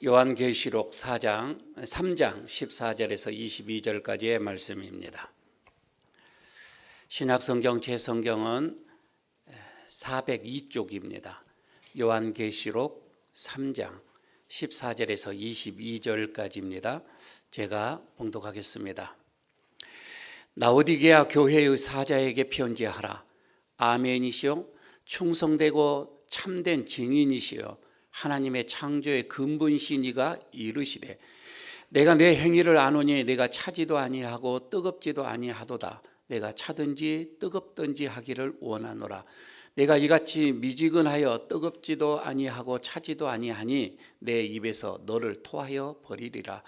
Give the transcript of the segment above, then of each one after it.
요한계시록 3장 14절에서 22절까지의 말씀입니다. 신약성경 제 성경은 402쪽입니다. 요한계시록 3장 14절에서 22절까지입니다. 제가 봉독하겠습니다. 라오디게아 교회의 사자에게 편지하라. 아멘이시요 충성되고 참된 증인이시요 하나님의 창조의 근본신 이가 이르시되 내가 내 행위를 아노니 내가 차지도 아니하고 뜨겁지도 아니하도다. 내가 차든지 뜨겁든지 하기를 원하노라. 내가 이같이 미지근하여 뜨겁지도 아니하고 차지도 아니하니 내 입에서 너를 토하여 버리리라.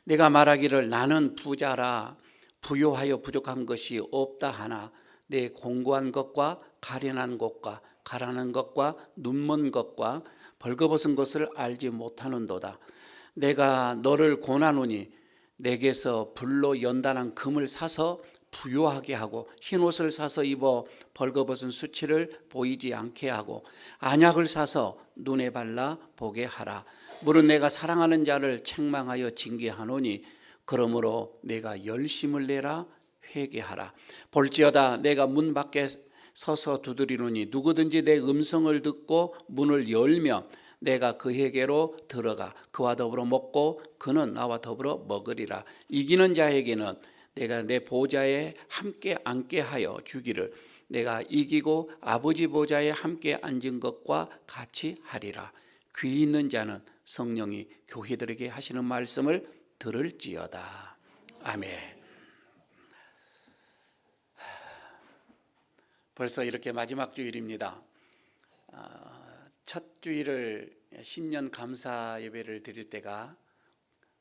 내가 말하기를 나는 부자라 부요하여 부족한 것이 없다 하나 내 공고한 것과 가련한 것과 가라는 것과 눈먼 것과 벌거벗은 것을 알지 못하는도다. 내가 너를 권하노니 내게서 불로 연단한 금을 사서 부요하게 하고 흰옷을 사서 입어 벌거벗은 수치를 보이지 않게 하고 안약을 사서 눈에 발라 보게 하라. 물은 내가 사랑하는 자를 책망하여 징계하노니 그러므로 내가 열심을 내라 회개하라. 볼지어다 내가 문 밖에 서서 두드리노니 누구든지 내 음성을 듣고 문을 열면 내가 그에게로 들어가 그와 더불어 먹고 그는 나와 더불어 먹으리라. 이기는 자에게는 내가 내 보좌에 함께 앉게 하여 주기를 내가 이기고 아버지 보좌에 함께 앉은 것과 같이 하리라. 귀 있는 자는 성령이 교회들에게 하시는 말씀을 들을지어다. 아멘. 벌써 이렇게 마지막 주일입니다. 첫 주일을 신년 감사 예배를 드릴 때가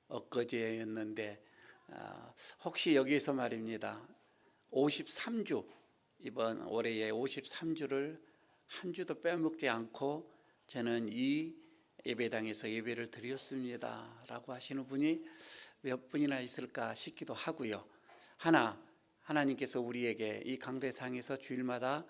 엊그제였는데 혹시 여기에서 말입니다. 53주 이번 올해의 53주를 한 주도 빼먹지 않고 저는 이 예배당에서 예배를 드렸습니다 라고 하시는 분이 몇 분이나 있을까 싶기도 하고요. 하나님께서 우리에게 이 강대상에서 주일마다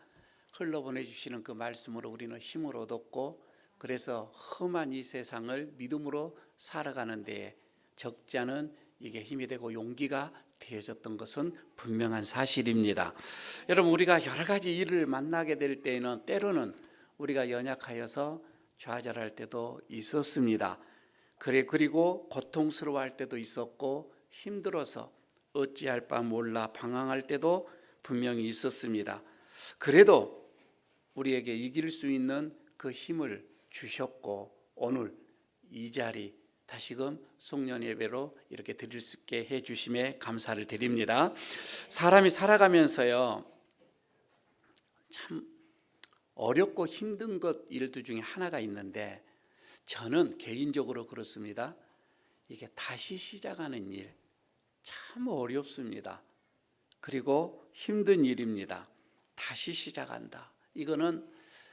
흘러보내주시는 그 말씀으로 우리는 힘을 얻었고 그래서 험한 이 세상을 믿음으로 살아가는 데에 적지 않은 이게 힘이 되고 용기가 되어졌던 것은 분명한 사실입니다. 여러분 우리가 여러 가지 일을 만나게 될 때에는 때로는 우리가 연약하여서 좌절할 때도 있었습니다. 그리고 고통스러워할 때도 있었고 힘들어서 어찌할 바 몰라 방황할 때도 분명히 있었습니다. 그래도 우리에게 이길 수 있는 그 힘을 주셨고 오늘 이 자리 다시금 송년 예배로 이렇게 드릴 수 있게 해주심에 감사를 드립니다. 사람이 살아가면서요 참 어렵고 힘든 것 일들 중에 하나가 있는데 저는 개인적으로 그렇습니다. 이게 다시 시작하는 일 참 어렵습니다. 그리고 힘든 일입니다. 다시 시작한다. 이거는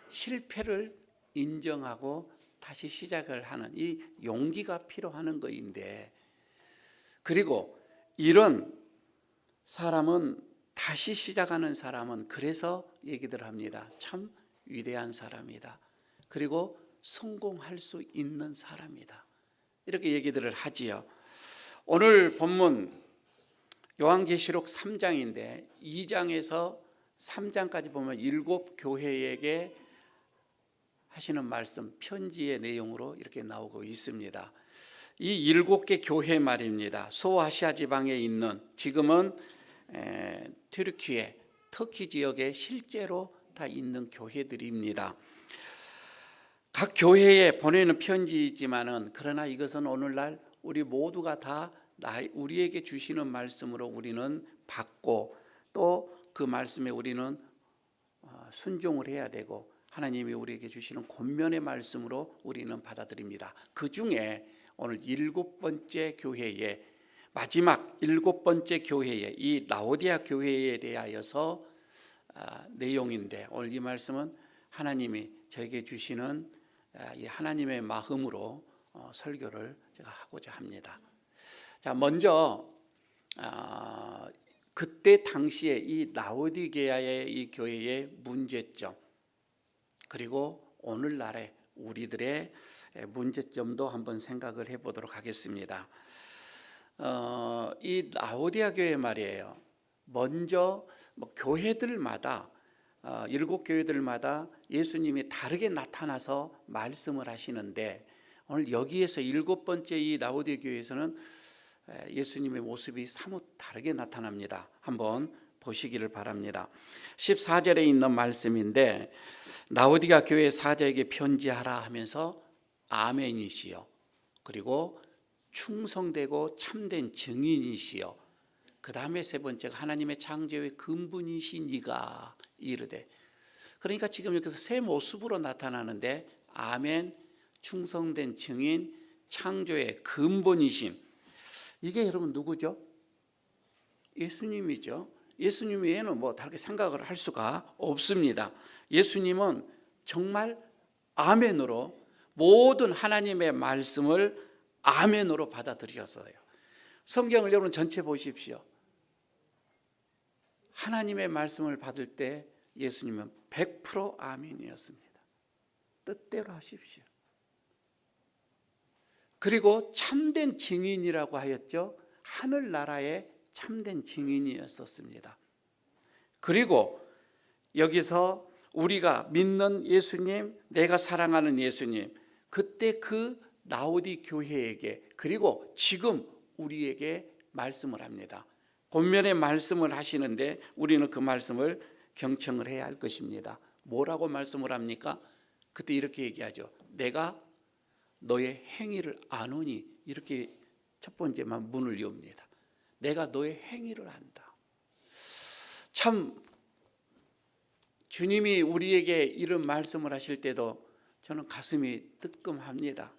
실패를 인정하고 다시 시작을 하는 이 용기가 필요한 거인데 그리고 이런 사람은 다시 시작하는 사람은 그래서 얘기들 합니다. 참 위대한 사람이다. 그리고 성공할 수 있는 사람이다. 이렇게 얘기들을 하지요. 오늘 본문 요한계시록 3장인데 2장에서 3장까지 보면 7교회에게 하시는 말씀 편지의 내용으로 이렇게 나오고 있습니다. 이 7개 교회 말입니다. 소아시아 지방에 있는 지금은 튀르키예 터키 지역에 실제로 다 있는 교회들입니다. 각 교회에 보내는 편지이지만은 그러나 이것은 오늘날 우리 모두가 다 우리에게 주시는 말씀으로 우리는 받고 또 그 말씀에 우리는 순종을 해야 되고 하나님이 우리에게 주시는 권면의 말씀으로 우리는 받아들입니다. 그 중에 오늘 7번째 교회에 마지막 7번째 교회에 이 라오디아 교회에 대하여서 내용인데 오늘 이 말씀은 하나님이 저에게 주시는 이 하나님의 마음으로 설교를 제가 하고자 합니다. 자, 먼저 그때 당시에 이 라오디게아의 이 교회의 문제점 그리고 오늘날의 우리들의 문제점도 한번 생각을 해보도록 하겠습니다. 이 라오디아 교회 말이에요. 먼저 교회들마다 7교회들마다 예수님이 다르게 나타나서 말씀을 하시는데, 오늘 여기에서 7번째 이 라오디아 교회에서는 예수님의 모습이 사뭇 다르게 나타납니다. 한번 보시기를 바랍니다. 14절에 있는 말씀인데, 라오디가 교회 사자에게 편지하라 하면서 아멘이시여, 그리고 충성되고 참된 증인이시여, 그 다음에 세 번째가 하나님의 창조의 근본이시니가 이르되. 그러니까 지금 여기서 세 모습으로 나타나는데, 아멘, 충성된 증인, 창조의 근본이심. 이게 여러분 누구죠? 예수님이죠. 예수님 외에는 다르게 생각을 할 수가 없습니다. 예수님은 정말 아멘으로 모든 하나님의 말씀을 아멘으로 받아들이셨어요. 성경을 여러분 전체 보십시오. 하나님의 말씀을 받을 때 예수님은 100% 아멘이었습니다. 뜻대로 하십시오. 그리고 참된 증인이라고 하였죠. 하늘나라의 참된 증인이었었습니다. 그리고 여기서 우리가 믿는 예수님, 내가 사랑하는 예수님, 그때 그 라오디 교회에게, 그리고 지금 우리에게 말씀을 합니다. 본면에 말씀을 하시는데 우리는 그 말씀을 경청을 해야 할 것입니다. 뭐라고 말씀을 합니까? 그때 이렇게 얘기하죠. 내가 너의 행위를 아노니, 이렇게 첫 번째만 문을 엽니다. 내가 너의 행위를 안다. 참 주님이 우리에게 이런 말씀을 하실 때도 저는 가슴이 뜨끔합니다.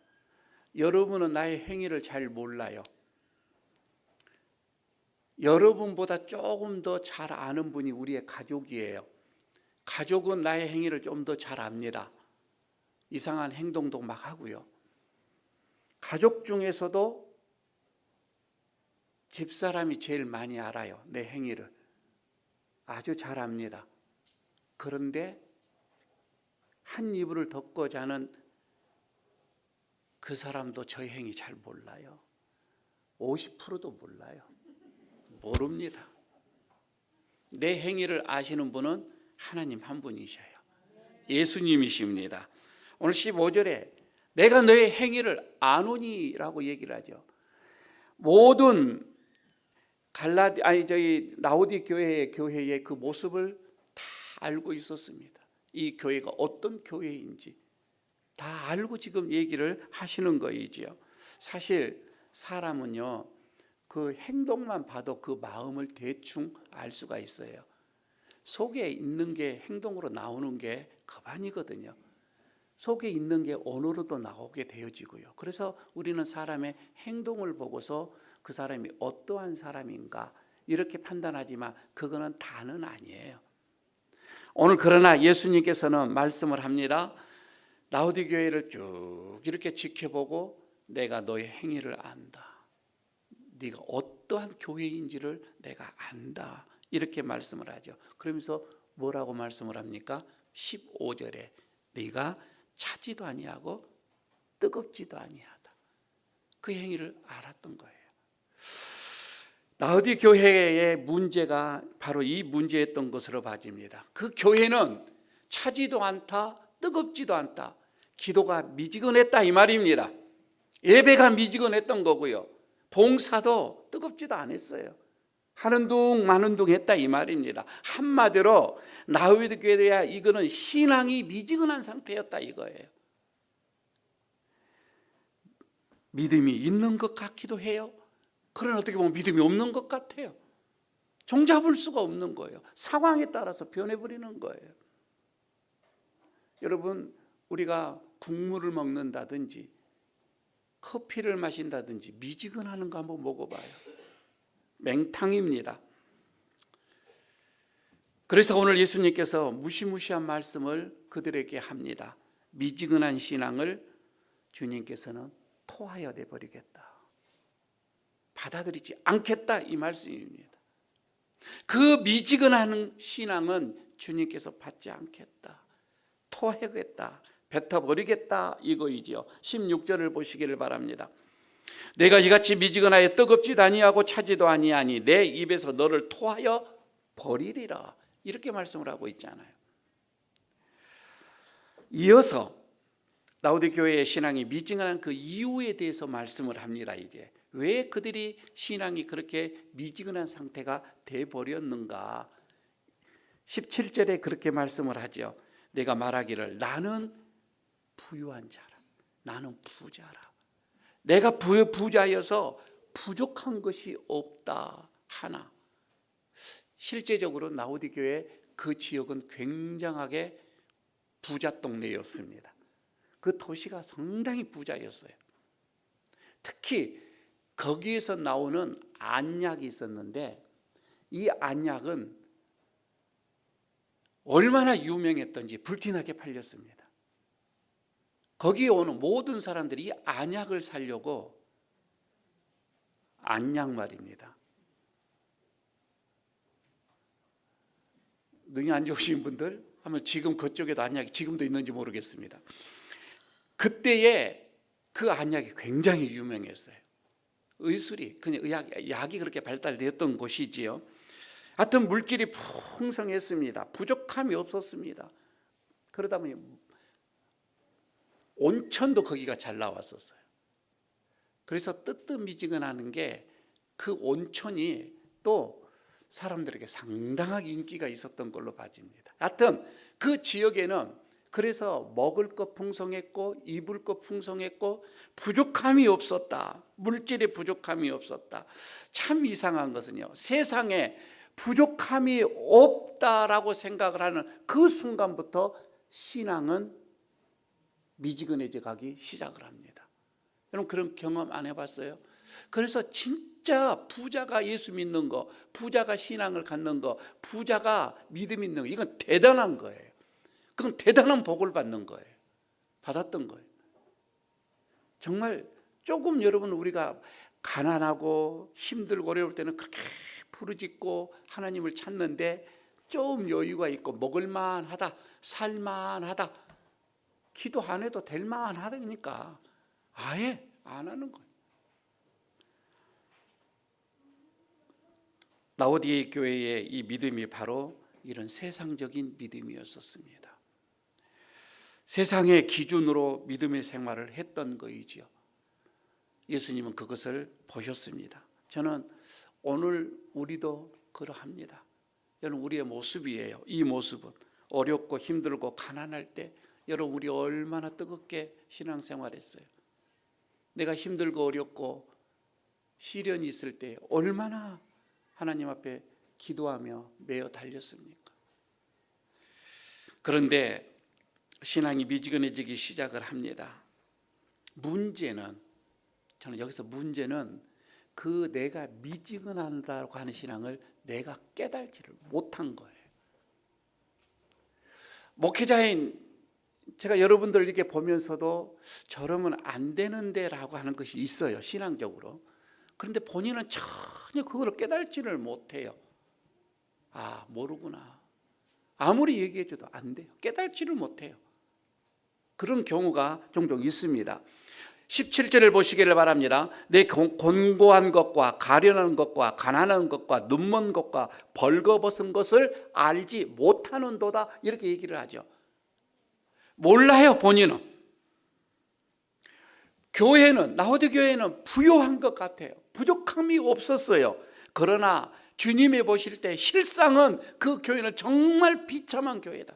여러분은 나의 행위를 잘 몰라요. 여러분보다 조금 더 잘 아는 분이 우리의 가족이에요. 가족은 나의 행위를 좀 더 잘 압니다. 이상한 행동도 막 하고요. 가족 중에서도 집사람이 제일 많이 알아요. 내 행위를 아주 잘 압니다. 그런데 한 이불을 덮고 자는 그 사람도 저의 행위 잘 몰라요. 50%도 몰라요. 모릅니다. 내 행위를 아시는 분은 하나님 한 분이셔요. 예수님이십니다. 오늘 15절에 내가 너의 행위를 아노니라고 얘기를 하죠. 모든 라오디 교회의 그 모습을 다 알고 있었습니다. 이 교회가 어떤 교회인지 다 알고 지금 얘기를 하시는 거이지요. 사실 사람은요, 그 행동만 봐도 그 마음을 대충 알 수가 있어요. 속에 있는 게 행동으로 나오는 게 거반이거든요. 속에 있는 게 언어로도 나오게 되어지고요. 그래서 우리는 사람의 행동을 보고서 그 사람이 어떠한 사람인가 이렇게 판단하지만 그거는 다는 아니에요. 오늘 그러나 예수님께서는 말씀을 합니다. 라오디 교회를 쭉 이렇게 지켜보고 내가 너의 행위를 안다. 네가 어떠한 교회인지를 내가 안다. 이렇게 말씀을 하죠. 그러면서 뭐라고 말씀을 합니까? 15절에 네가 차지도 아니하고 뜨겁지도 아니하다. 그 행위를 알았던 거예요. 라오디 교회의 문제가 바로 이 문제였던 것으로 봐집니다. 그 교회는 차지도 않다, 뜨겁지도 않다. 기도가 미지근했다 이 말입니다. 예배가 미지근했던 거고요. 봉사도 뜨겁지도 않았어요. 하는 둥 마는 둥 했다 이 말입니다. 한마디로 라오디 교회야 이거는 신앙이 미지근한 상태였다 이거예요. 믿음이 있는 것 같기도 해요. 그러나 어떻게 보면 믿음이 없는 것 같아요. 종잡을 수가 없는 거예요. 상황에 따라서 변해버리는 거예요. 여러분, 우리가 국물을 먹는다든지 커피를 마신다든지 미지근하는 거 한번 먹어봐요. 맹탕입니다. 그래서 오늘 예수님께서 무시무시한 말씀을 그들에게 합니다. 미지근한 신앙을 주님께서는 토하여 내버리겠다. 받아들이지 않겠다 이 말씀입니다. 그 미지근한 신앙은 주님께서 받지 않겠다. 토하겠다. 뱉어버리겠다 이거이지요. 16절을 보시기를 바랍니다. 내가 이같이 미지근하여 뜨겁지도 아니하고 차지도 아니하니 내 입에서 너를 토하여 버리리라. 이렇게 말씀을 하고 있잖아요. 이어서 라오디게아의 신앙이 미지근한 그 이유에 대해서 말씀을 합니다. 이제 왜 그들이 신앙이 그렇게 미지근한 상태가 돼버렸는가. 17절에 그렇게 말씀을 하죠. 내가 말하기를 나는 부유한 자라, 나는 부자라, 내가 부자여서 부족한 것이 없다 하나. 실제적으로 라오디게아의 그 지역은 굉장하게 부자 동네였습니다. 그 도시가 상당히 부자였어요. 특히 거기에서 나오는 안약이 있었는데 이 안약은 얼마나 유명했던지 불티나게 팔렸습니다. 거기에 오는 모든 사람들이 이 안약을 사려고, 안약 말입니다. 능이 안 좋으신 분들 하면 지금 그쪽에도 안약이 지금도 있는지 모르겠습니다. 그때에 그 안약이 굉장히 유명했어요. 의술이, 그냥 약이 그렇게 발달되었던 곳이지요. 하여튼 물질이 풍성했습니다. 부족함이 없었습니다. 그러다 보니 온천도 거기가 잘 나왔었어요. 그래서 뜨뜻미지근하는 게 그 온천이 또 사람들에게 상당하게 인기가 있었던 걸로 봐집니다. 하여튼 그 지역에는 그래서 먹을 것 풍성했고 입을 것 풍성했고 부족함이 없었다. 물질의 부족함이 없었다. 참 이상한 것은요, 세상에 부족함이 없다라고 생각을 하는 그 순간부터 신앙은 미지근해져 가기 시작을 합니다. 여러분 그런 경험 안 해봤어요? 그래서 진짜 부자가 예수 믿는 거, 부자가 신앙을 갖는 거, 부자가 믿음 있는 거, 이건 대단한 거예요. 그건 대단한 복을 받는 거예요. 받았던 거예요. 정말 조금 여러분 우리가 가난하고 힘들고 어려울 때는 그렇게 부르짖고 하나님을 찾는데 좀 여유가 있고 먹을만하다, 살만하다, 기도 안 해도 될 만하다니까 아예 안 하는 거예요. 라오디게아 교회의 이 믿음이 바로 이런 세상적인 믿음이었었습니다. 세상의 기준으로 믿음의 생활을 했던 거이지요. 예수님은 그것을 보셨습니다. 저는 오늘 우리도 그러합니다. 여러분 우리의 모습이에요. 이 모습은 어렵고 힘들고 가난할 때 여러분 우리 얼마나 뜨겁게 신앙생활했어요. 내가 힘들고 어렵고 시련이 있을 때 얼마나 하나님 앞에 기도하며 매어 달렸습니까? 그런데 신앙이 미지근해지기 시작을 합니다. 문제는, 저는 여기서 문제는 그 내가 미지근하다고 하는 신앙을 내가 깨달지를 못한 거예요. 목회자인 제가 여러분들 이렇게 보면서도 저러면 안 되는데 라고 하는 것이 있어요, 신앙적으로. 그런데 본인은 전혀 그걸 깨달지를 못해요. 아, 모르구나. 아무리 얘기해줘도 안 돼요. 깨달지를 못해요. 그런 경우가 종종 있습니다. 17절을 보시기를 바랍니다. 내 곤고한 것과 가련한 것과 가난한 것과 눈먼 것과 벌거벗은 것을 알지 못하는도다, 이렇게 얘기를 하죠. 몰라요, 본인은. 교회는, 라오디게아는 부유한 것 같아요. 부족함이 없었어요. 그러나 주님이 보실 때 실상은 그 교회는 정말 비참한 교회다.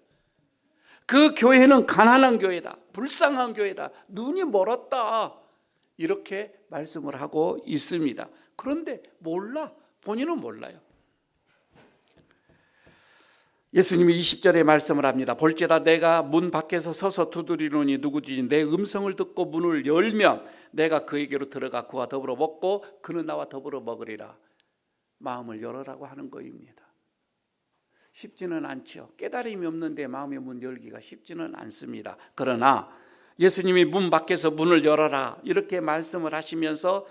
그 교회는 가난한 교회다, 불쌍한 교회다, 눈이 멀었다, 이렇게 말씀을 하고 있습니다. 그런데 몰라, 본인은 몰라요. 예수님이 20절에 말씀을 합니다. 볼지어다 내가 문 밖에서 서서 두드리노니 누구든지 내 음성을 듣고 문을 열면 내가 그에게로 들어가 그와 더불어 먹고 그는 나와 더불어 먹으리라. 마음을 열어라고 하는 것입니다. 쉽지는 않죠. 깨달음이 없는데 마음의 문 열기가 쉽지는 않습니다. 그러나 예수님이 문 밖에서 문을 열어라 이렇게 말씀을 하시면서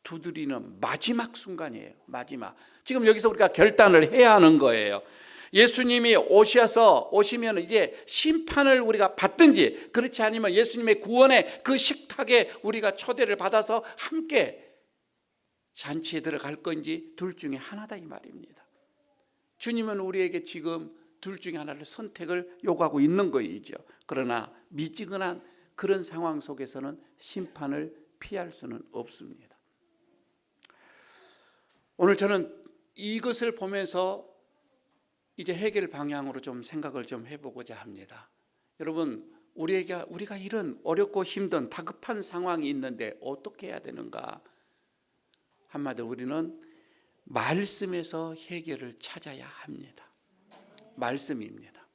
두드리는 마지막 순간이에요. 마지막. 지금 여기서 우리가 결단을 해야 하는 거예요. 예수님이 오시면 이제 심판을 우리가 받든지, 그렇지 않으면 예수님의 구원의 그 식탁에 우리가 초대를 받아서 함께 잔치에 들어갈 건지 둘 중에 하나다 이 말입니다. 주님은 우리에게 지금 둘 중에 하나를 선택을 요구하고 있는 거이죠. 그러나 미지근한 그런 상황 속에서는 심판을 피할 수는 없습니다. 오늘 저는 이것을 보면서 이제 해결 방향으로 좀 생각을 좀 해보고자 합니다. 여러분, 우리가 이런 어렵고 힘든 다급한 상황이 있는데 어떻게 해야 되는가? 한마디로 우리는 말씀에서 해결을 찾아야 합니다. 말씀입니다.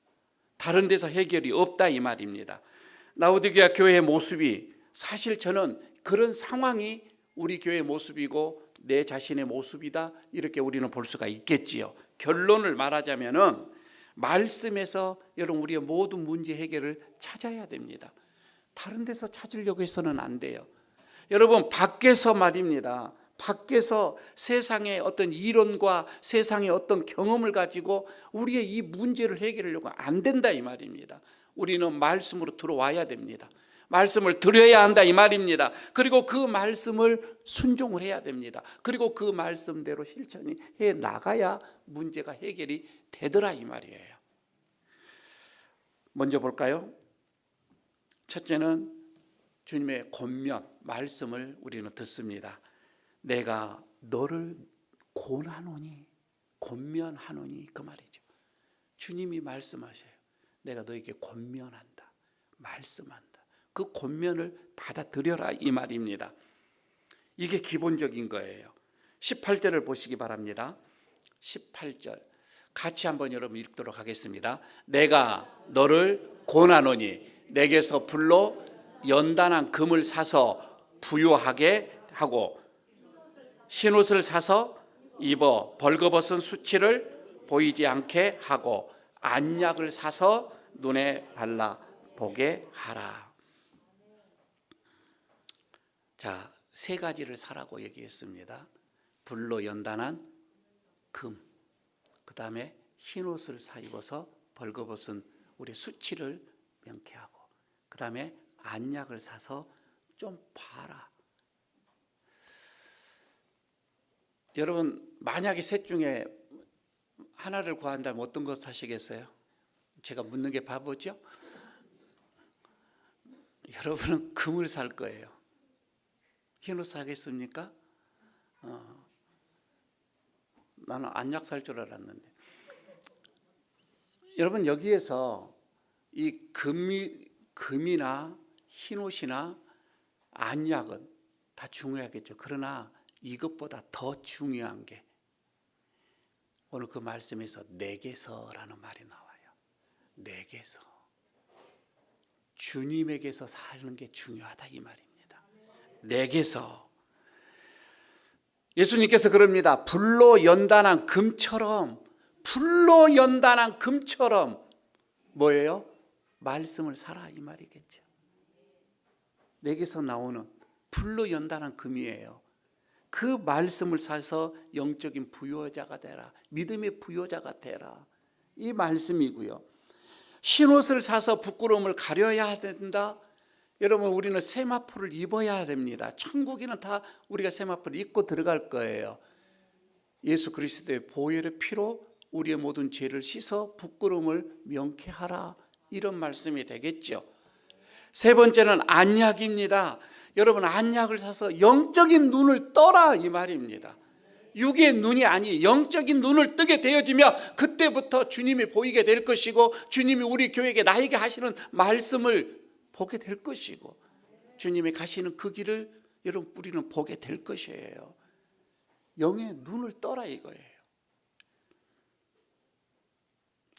다른 데서 해결이 없다 이 말입니다. 라오디게아 교회의 모습이, 사실 저는 그런 상황이 우리 교회의 모습이고 내 자신의 모습이다, 이렇게 우리는 볼 수가 있겠지요. 결론을 말하자면은 말씀에서 여러분 우리의 모든 문제 해결을 찾아야 됩니다. 다른 데서 찾으려고 해서는 안 돼요. 여러분, 밖에서 말입니다. 밖에서 세상의 어떤 이론과 세상의 어떤 경험을 가지고 우리의 이 문제를 해결하려고 안 된다 이 말입니다. 우리는 말씀으로 들어와야 됩니다. 말씀을 들어야 한다 이 말입니다. 그리고 그 말씀을 순종을 해야 됩니다. 그리고 그 말씀대로 실천이 해 나가야 문제가 해결이 되더라 이 말이에요. 먼저 볼까요? 첫째는 주님의 권면, 말씀을 우리는 듣습니다. 내가 너를 권하노니, 권면하노니, 그 말이죠. 주님이 말씀하셔요. 내가 너에게 권면한다, 말씀한다. 그 권면을 받아들여라 이 말입니다. 이게 기본적인 거예요. 18절을 보시기 바랍니다. 18절 같이 한번 여러분 읽도록 하겠습니다. 내가 너를 권하노니 내게서 불로 연단한 금을 사서 부요하게 하고 흰옷을 사서 입어 벌거벗은 수치를 보이지 않게 하고 안약을 사서 눈에 발라 보게 하라. 자, 세 가지를 사라고 얘기했습니다. 불로 연단한 금, 그 다음에 흰옷을 사 입어서 벌거벗은 우리 수치를 명쾌하고, 그 다음에 안약을 사서 좀 봐라. 여러분, 만약에 셋 중에 하나를 구한다면 어떤 것 사시겠어요? 제가 묻는 게 바보죠? 여러분은 금을 살 거예요. 흰옷 사겠습니까? 나는 안약 살 줄 알았는데. 여러분, 여기에서 이 금이나 흰옷이나 안약은 다 중요하겠죠. 그러나 이것보다 더 중요한 게 오늘 그 말씀에서 내게서라는 말이 나와요. 내게서, 주님에게서 사는 게 중요하다 이 말입니다. 내게서. 예수님께서 그럽니다. 불로 연단한 금처럼, 불로 연단한 금처럼 뭐예요? 말씀을 사라 이 말이겠죠. 내게서 나오는 불로 연단한 금이에요. 그 말씀을 사서 영적인 부요자가 되라, 믿음의 부요자가 되라, 이 말씀이고요. 흰옷을 사서 부끄러움을 가려야 된다. 여러분, 우리는 세마포를 입어야 됩니다. 천국에는 다 우리가 세마포를 입고 들어갈 거예요. 예수 그리스도의 보혈의 피로 우리의 모든 죄를 씻어 부끄러움을 명쾌하라, 이런 말씀이 되겠죠. 세 번째는 안약입니다. 여러분, 안약을 사서 영적인 눈을 떠라 이 말입니다. 육의 눈이 아니 영적인 눈을 뜨게 되어지며 그때부터 주님이 보이게 될 것이고, 주님이 우리 교회에게 나에게 하시는 말씀을 보게 될 것이고, 주님이 가시는 그 길을 여러분 우리는 보게 될 것이에요. 영의 눈을 떠라 이거예요.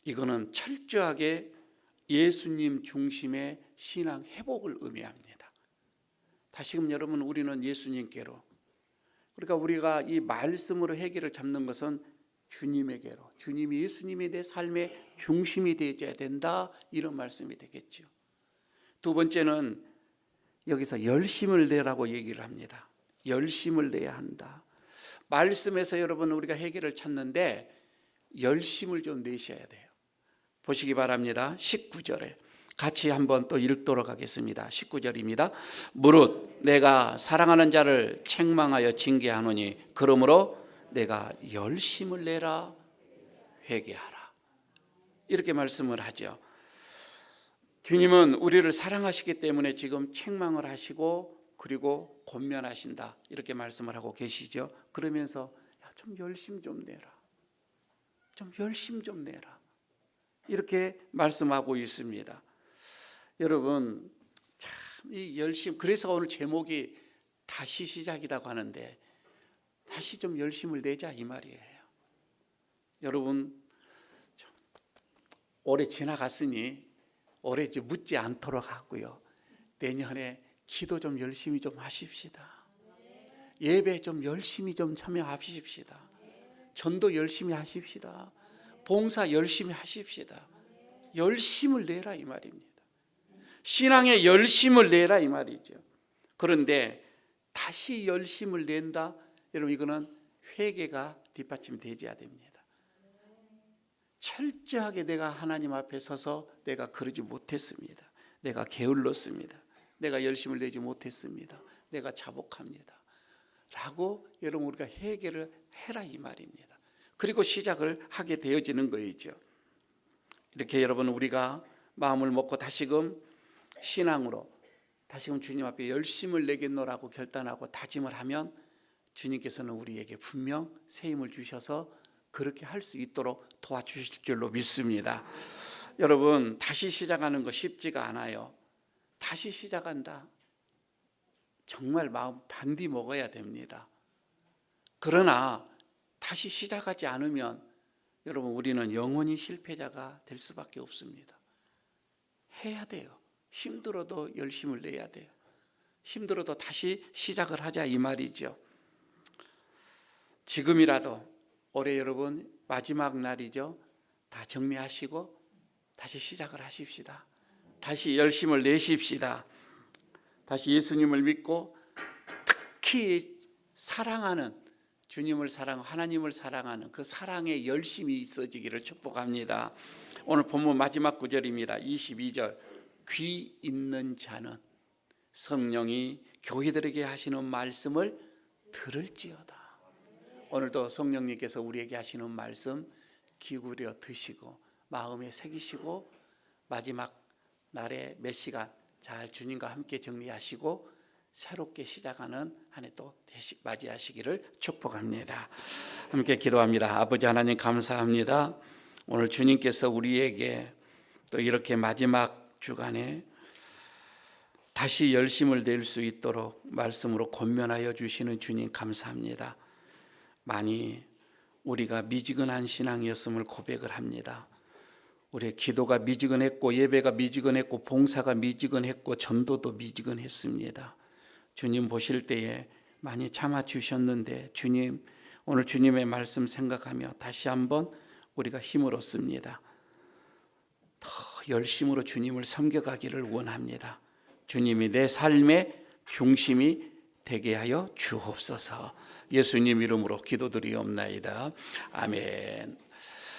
이거는 철저하게 예수님 중심의 신앙 회복을 의미합니다. 다시금 여러분, 우리는 예수님께로, 그러니까 우리가 이 말씀으로 해결을 잡는 것은 주님에게로, 주님이 예수님이 내 삶의 중심이 되어야 된다, 이런 말씀이 되겠죠. 두 번째는 여기서 열심을 내라고 얘기를 합니다. 열심을 내야 한다. 말씀에서 여러분 우리가 해결을 찾는데 열심을 좀 내셔야 돼요. 보시기 바랍니다. 19절에 같이 한번 또 읽도록 하겠습니다. 19절입니다. 무릇 내가 사랑하는 자를 책망하여 징계하노니 그러므로 내가 열심을 내라 회개하라. 이렇게 말씀을 하죠. 주님은 우리를 사랑하시기 때문에 지금 책망을 하시고 그리고 권면하신다 이렇게 말씀을 하고 계시죠. 그러면서 좀 열심 좀 내라, 좀 열심 좀 내라 이렇게 말씀하고 있습니다. 여러분 참 이 열심, 그래서 오늘 제목이 다시 시작이라고 하는데 다시 좀 열심을 내자 이 말이에요. 여러분 올해 지나갔으니 올해 이제 묻지 않도록 하고요. 내년에 기도 좀 열심히 좀 하십시다. 예배 좀 열심히 좀 참여하십시다. 전도 열심히 하십시다. 봉사 열심히 하십시다. 열심을 내라 이 말입니다. 신앙에 열심을 내라 이 말이죠. 그런데 다시 열심을 낸다? 여러분 이거는 회개가 뒷받침되어야 됩니다. 철저하게 내가 하나님 앞에 서서 내가 그러지 못했습니다. 내가 게을렀습니다. 내가 열심을 내지 못했습니다. 내가 자복합니다. 라고 여러분 우리가 회개를 해라 이 말입니다. 그리고 시작을 하게 되어지는 거이죠. 이렇게 여러분 우리가 마음을 먹고 다시금 신앙으로 다시금 주님 앞에 열심을 내겠노라고 결단하고 다짐을 하면 주님께서는 우리에게 분명 새 힘을 주셔서 그렇게 할 수 있도록 도와주실 줄로 믿습니다. 여러분 다시 시작하는 거 쉽지가 않아요. 다시 시작한다. 정말 마음 반디 먹어야 됩니다. 그러나 다시 시작하지 않으면 여러분 우리는 영원히 실패자가 될 수밖에 없습니다. 해야 돼요. 힘들어도 열심을 내야 돼요. 힘들어도 다시 시작을 하자 이 말이죠. 지금이라도 올해 여러분 마지막 날이죠. 다 정리하시고 다시 시작을 하십시다. 다시 열심을 내십시다. 다시 예수님을 믿고 특히 사랑하는 주님을 사랑하고 하나님을 사랑하는 그 사랑에 열심히 있어지기를 축복합니다. 오늘 본문 마지막 구절입니다. 22절 귀 있는 자는 성령이 교회들에게 하시는 말씀을 들을지어다. 오늘도 성령님께서 우리에게 하시는 말씀 기울여 드시고 마음에 새기시고 마지막 날에 몇 시간 잘 주님과 함께 정리하시고 새롭게 시작하는 한 해 또 맞이하시기를 축복합니다. 함께 기도합니다. 아버지 하나님 감사합니다. 오늘 주님께서 우리에게 또 이렇게 마지막 주간에 다시 열심을 낼 수 있도록 말씀으로 권면하여 주시는 주님 감사합니다. 많이 우리가 미지근한 신앙이었음을 고백을 합니다. 우리의 기도가 미지근했고 예배가 미지근했고 봉사가 미지근했고 전도도 미지근했습니다. 주님 보실 때에 많이 참아주셨는데 주님 오늘 주님의 말씀 생각하며 다시 한번 우리가 힘을 얻습니다. 더 열심으로 주님을 섬겨가기를 원합니다. 주님이 내 삶의 중심이 되게 하여 주옵소서. 예수님 이름으로 기도드리옵나이다. 아멘.